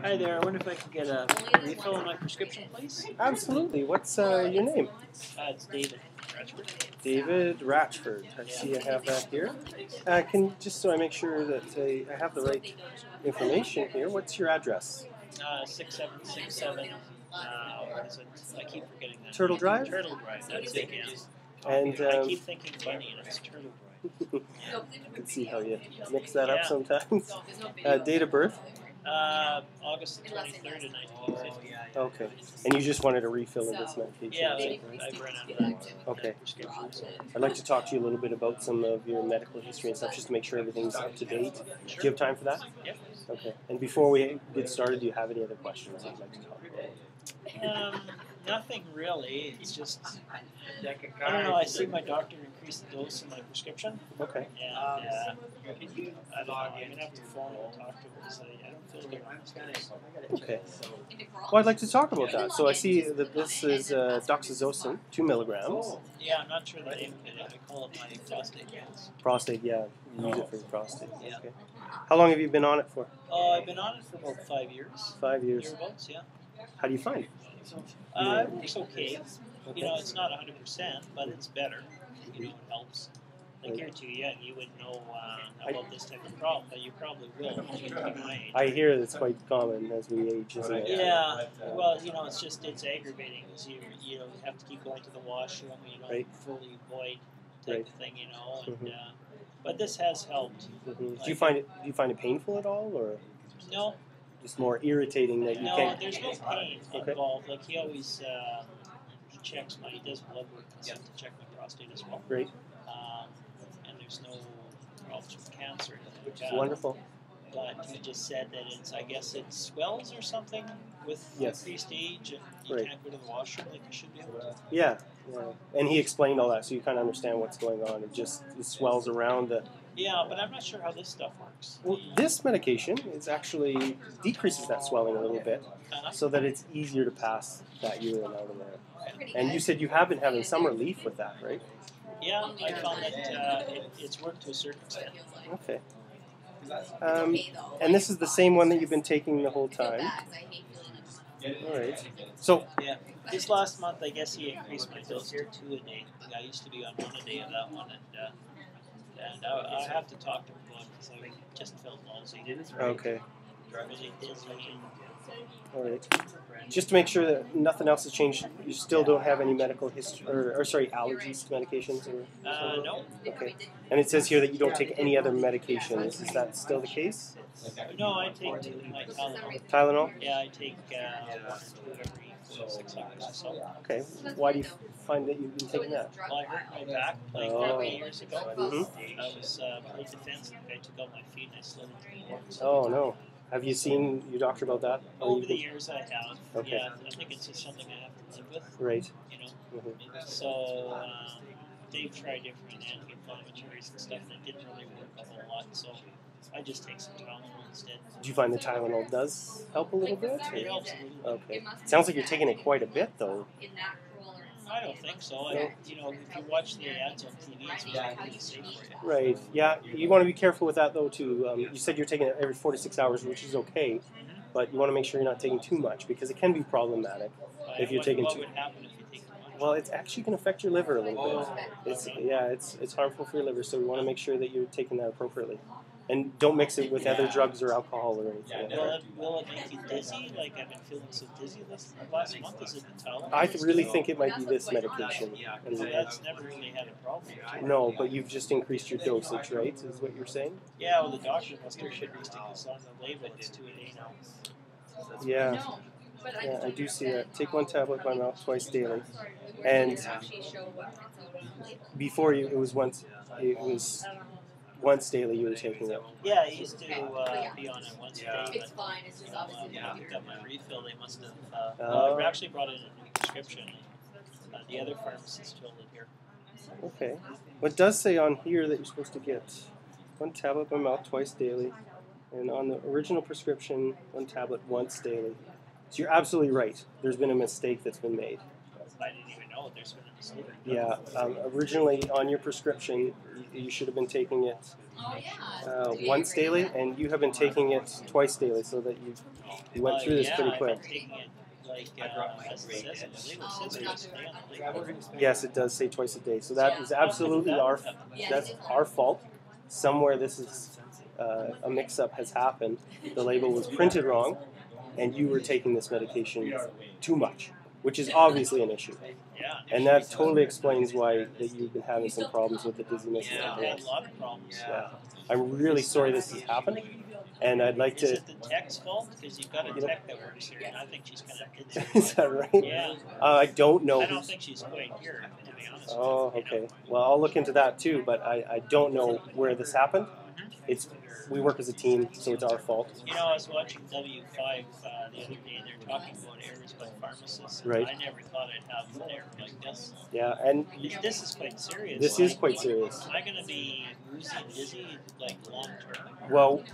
Hi there, I wonder if I could get a refill on my prescription, please? Absolutely. What's your name? It's David Ratchford. David Ratchford. I see I have that here. Just so I make sure that I have the right information here, what's your address? 6767, what is it? I keep forgetting that. Turtle Drive? Turtle Drive, that's it, yeah. And I keep thinking bunny and it's Turtle Drive. I can see how you mix that up Yeah. sometimes. Date of birth? August 23rd of 1950. Okay. And you just wanted a refill of this medication? Yeah, right? I've run out of that Okay. prescription. So. I'd like to talk to you a little bit about some of your medical history and stuff, just to make sure everything's up to date. Sure. Do you have time for that? Yep. Okay. And before we get started, do you have any other questions you'd like to talk about? Nothing really. It's just, I don't know, I see my doctor increase the dose of my prescription. Okay. And I don't know, I'm going to have to phone and talk to her because I don't feel good on this dose. Okay. Well, I'd like to talk about that. So I see that this is doxazosin, 2 milligrams. Yeah, I'm not sure the name of it. I call it my prostate gas. Prostate, yeah. You use it for your prostate. Yeah. Okay. How long have you been on it for? I've been on it for about 5 years. 5 years. Yearbouts, yeah. How do you find it? It works okay. You know, it's not 100%, but it's better. You know, it helps. Like you're too young, you wouldn't know about this type of problem, but you probably will when you get to my age. I hear it's quite common as we age, isn't it? Yeah, well, you know, it's aggravating because you have to keep going to the washroom, Right. fully void type Right. of thing, and, but this has helped. Mm-hmm. Do you find it painful at all, or No, just more irritating that you can't? there's no pain Okay. involved. Like he always he does blood work and stuff to check my prostate as well. Great. And there's no problems with cancer. Which is wonderful. But he just said that I guess it swells or something with increased age, and you can't go to the washroom like you should be able to. Yeah. And he explained all that, so you kind of understand what's going on. It swells around the. Yeah, but I'm not sure how this stuff works. Well, this medication actually decreases that swelling a little bit, so that it's easier to pass that urine out of there. And you said you have been having some relief with that, right? Yeah, I found that it's worked to a certain extent. Okay. And this is the same one that you've been taking the whole time. All right. So yeah, this last month I guess he increased my dose to 2 a day. I used to be on 1 a day of that one, and I have to talk to him about it because I just felt lousy. Okay. Really dizzy. All right. Just to make sure that nothing else has changed, you still don't have any medical history, or allergies to medications, or? No. Okay. And it says here that you don't take any other medications. Is that still the case? No, I take my Tylenol. Tylenol? Yeah, I take 1 or 2 every 6 hours or so. Okay. Why do you find that you've been taking that? Well, I hurt my back like 3 years ago. Mm-hmm. I was playing defensive. I took out my feet and I slid into the boards. Oh, no. Have you seen your doctor about that? Over the years I have. Okay. Yeah, I think it's just something I have to live with. Right. You know. Mm-hmm. So they've tried different anti-inflammatories and stuff that didn't really work a whole lot. So I just take some Tylenol instead. Do you find the Tylenol does help a little bit? It helps a little bit. Okay. Sounds like you're taking it quite a bit, though. I don't think so. If you watch the ads on TV, it's really safe for you. Right. Yeah. You want to be careful with that, though, too. You said you're taking it every 4 to 6 hours, which is okay. But you want to make sure you're not taking too much, because it can be problematic if you're taking what too. Would happen if you take too much? Well, it's actually going to affect your liver a little bit. It's harmful for your liver, so we want to make sure that you're taking that appropriately. And don't mix it with other drugs or alcohol or anything. Will it make you dizzy? Like I've been feeling so dizzy this last month. Is it the Tylenol? I really think it might be this medication. And that's never really had a problem. No, but you've just increased your dosage, right? Is what you're saying? Yeah, well, the doctor must have should be sticking this on the label. It's 2 a day now. Yeah. Yeah, I do see that. Take 1 tablet by mouth twice daily. And before it was once daily you were taking it. Yeah, I used to be on it once a day, but when I picked up my refill, they must have. I actually brought in a new prescription. The other pharmacist filled it here. Okay. Well, it does say on here that you're supposed to get 1 tablet by mouth twice daily, and on the original prescription, 1 tablet once daily. So you're absolutely right. There's been a mistake that's been made. I didn't even know out. There's been a mistake. Yeah. Originally on your prescription, you should have been taking it once daily, and you have been taking it twice daily, so that you went through this pretty quick. I've been taking it like as it says, I believe it says twice a day on the label. Yes, it does say twice a day. So that is absolutely that's our fault. Somewhere this is a mix-up has happened. The label was printed wrong, and you were taking this medication too much, which is obviously an issue. Yeah. And that totally explains why that you've been having some problems with the dizziness. Yeah, I've had a lot of problems. Yeah. I'm really sorry this has happened, and I'd like to. Is it the tech's fault? Because you've got a tech that works here, and I think she's kind of dizzy. Is that right? Yeah. I don't know. I don't think she's quite here, to be honest. Oh, okay. Well, I'll look into that too, but I don't know where this happened. We work as a team, so it's our fault. You know, I was watching W5 the other day, and they're talking about errors by pharmacists. Right. I never thought I'd have an error like this. Yeah, and This is quite serious. this is quite serious. Am I going to be woozy and dizzy, like, long term? Well,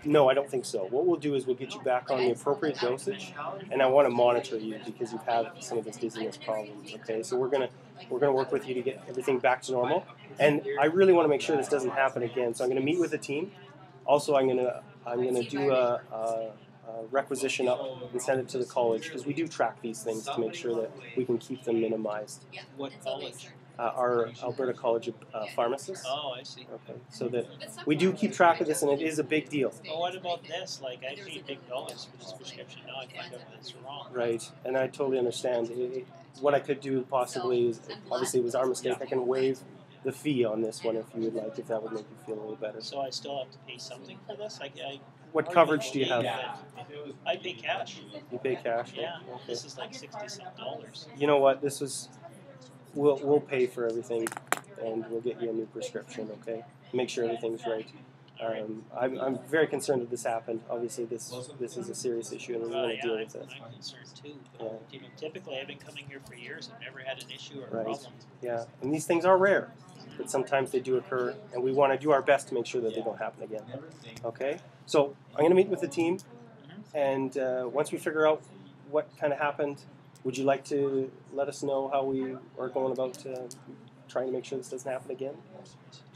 no, I don't think so. What we'll do is we'll get you back on the appropriate dosage, and I want to monitor you because you've had some of this dizziness problems. Okay, so we're gonna work with you to get everything back to normal, and I really want to make sure this doesn't happen again. So I'm gonna meet with the team. Also, I'm gonna do a requisition up and send it to the college because we do track these things to make sure that we can keep them minimized. What college? Our Alberta College of Pharmacists. Oh, I see. Okay, so that we do keep track of this, and it is a big deal. Well, what about this? Like, I paid big dollars for this prescription. Now I find out that it's wrong. Right, and I totally understand. What I could do possibly is, obviously it was our mistake, I can waive the fee on this one if you would like, if that would make you feel a little better. So I still have to pay something for this? What coverage do you have? I pay cash. You pay cash? Yeah, Okay. this is like $60-some. You know what, this was, we'll pay for everything, and we'll get you a new prescription, okay? Make sure everything's right. I'm very concerned that this happened. Obviously, this is a serious issue, and we want to deal with it. I'm concerned too. But, you know, typically I've been coming here for years and never had an issue or a problem. Yeah, and these things are rare, but sometimes they do occur, and we want to do our best to make sure that they don't happen again. Okay? So I'm going to meet with the team, and once we figure out what kind of happened, would you like to let us know how we are going about trying to make sure this doesn't happen again?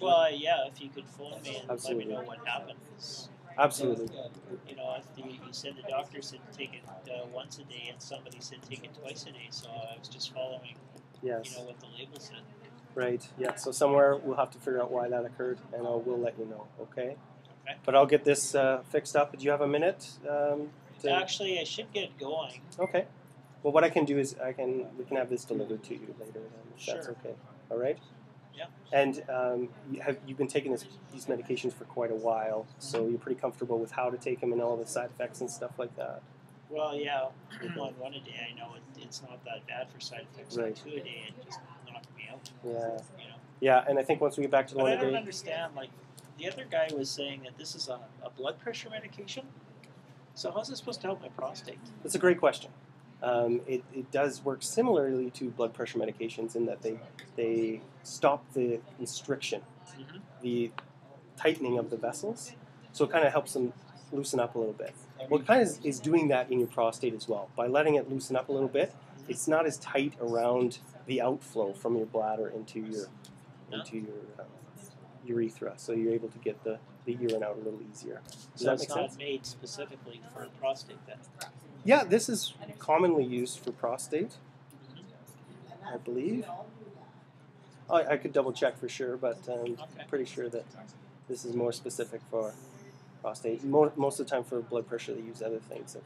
Well, yeah, if you could phone me and Absolutely. let me know what happened. 'Cause, Absolutely. you know, you said the doctor said take it once a day, and somebody said take it twice a day. So I was just following, Yes. you know, what the label said. Right. Yeah. So somewhere we'll have to figure out why that occurred, and we'll let you know. Okay. Okay. But I'll get this fixed up. Do you have a minute? Actually, I should get it going. Okay. Well, what I can do is we can have this delivered to you later. Then, if that's Sure. okay. All right. Yeah. And you've been taking these medications for quite a while, so you're pretty comfortable with how to take them and all the side effects and stuff like that. Well, yeah, on one a day, I know it's not that bad for side effects. Right. On 2 a day, it just knocked me out. Yeah. You know. Yeah, and I think once we get back to the But one I a don't day. understand. Like, the other guy was saying that this is a blood pressure medication. So how's it supposed to help my prostate? That's a great question. It does work similarly to blood pressure medications in that they stop the constriction, the tightening of the vessels, so it kind of helps them loosen up a little bit. Well, it kind of is doing that in your prostate as well. By letting it loosen up a little bit, it's not as tight around the outflow from your bladder into your urethra, so you're able to get the urine out a little easier. Does So that it's make not sense? made specifically for prostate then. Yeah, this is commonly used for prostate, I believe. I could double check for sure, but I'm pretty sure that this is more specific for prostate. Most of the time for blood pressure, they use other things.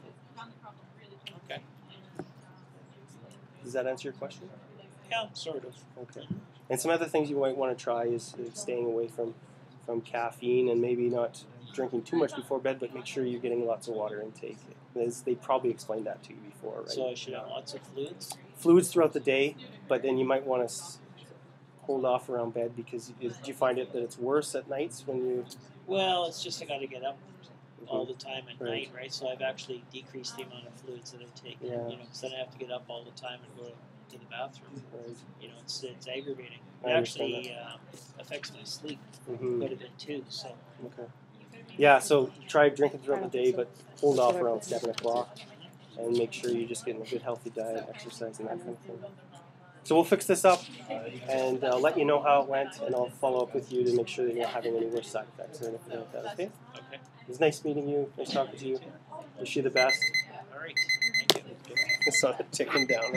Okay. Does that answer your question? Yeah, sort of. Okay. And some other things you might want to try is staying away from caffeine and maybe not drinking too much before bed, but make sure you're getting lots of water intake. They probably explained that to you before, right? So I should have lots of fluids? Fluids throughout the day, but then you might want to hold off around bed because do you find it that it's worse at nights when you... Well, it's just I got to get up all the time at Right. night, right? So I've actually decreased the amount of fluids that I take. Yeah. You know, because then I have to get up all the time and go to the bathroom. Right. You know, it's aggravating. It I understand actually affects my sleep Mhm. quite a bit too. So Okay. Yeah, so try drinking throughout the day, but hold off around 7 o'clock and make sure you're just getting a good healthy diet, exercise, and that kind of thing. So we'll fix this up and let you know how it went, and I'll follow up with you to make sure that you're not having any worse side effects or anything like that. Okay? Okay. It was nice meeting you. Nice talking to you. Wish you the best. All right. Thank you. I saw it ticking down.